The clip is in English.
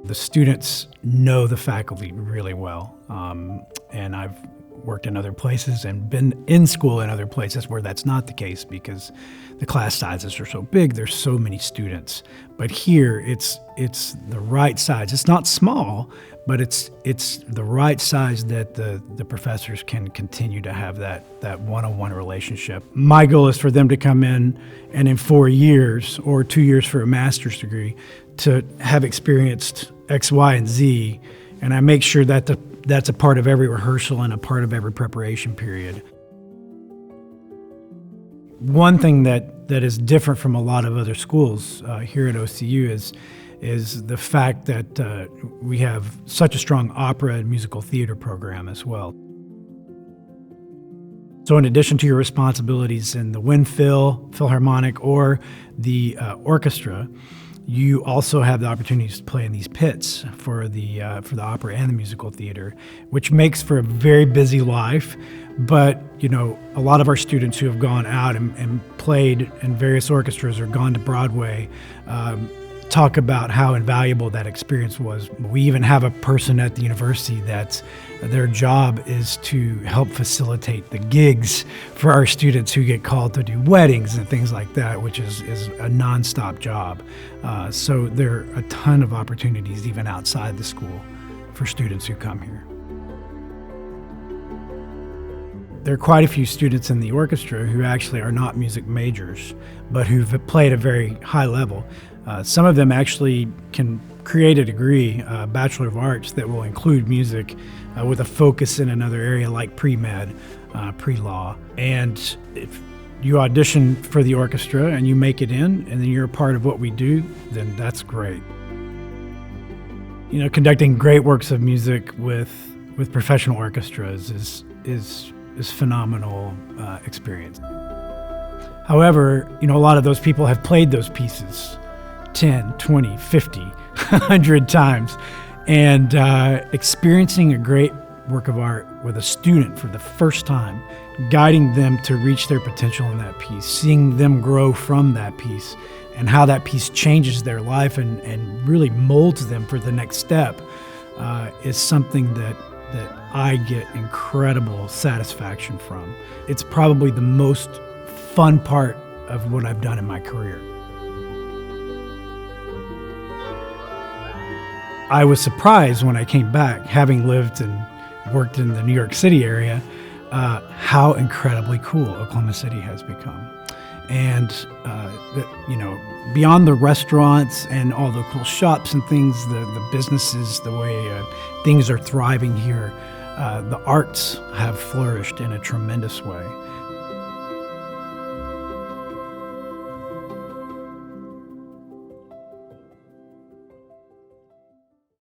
The students know the faculty really well, and I've worked in other places and been in school in other places where that's not the case because the class sizes are so big, there's so many students. But here, it's the right size. It's not small, but it's the right size that the professors can continue to have that one-on-one relationship. My goal is for them to come in and in 4 years or 2 years for a master's degree to have experienced X, Y, and Z, and I make sure that that's a part of every rehearsal and a part of every preparation period. One thing that is different from a lot of other schools here at OCU is the fact that we have such a strong opera and musical theater program as well. So in addition to your responsibilities in the wind philharmonic, or the orchestra, you also have the opportunities to play in these pits for the opera and the musical theater, which makes for a very busy life. But a lot of our students who have gone out and played in various orchestras or gone to Broadway talk about how invaluable that experience was. We even have a person at the university that's their job is to help facilitate the gigs for our students who get called to do weddings and things like that, which is a nonstop job. So there are a ton of opportunities even outside the school for students who come here. There are quite a few students in the orchestra who actually are not music majors, but who've played at a very high level. Some of them actually can create a degree, a Bachelor of Arts, that will include music with a focus in another area like pre-med, pre-law. And if you audition for the orchestra and you make it in, and then you're a part of what we do, then that's great. Conducting great works of music with professional orchestras is phenomenal experience. However, a lot of those people have played those pieces 10, 20, 50, 100 times. And experiencing a great work of art with a student for the first time, guiding them to reach their potential in that piece, seeing them grow from that piece, and how that piece changes their life and really molds them for the next step is something that I get incredible satisfaction from. It's probably the most fun part of what I've done in my career. I was surprised when I came back, having lived and worked in the New York City area, how incredibly cool Oklahoma City has become. And, beyond the restaurants and all the cool shops and things, the businesses, the way things are thriving here, the arts have flourished in a tremendous way.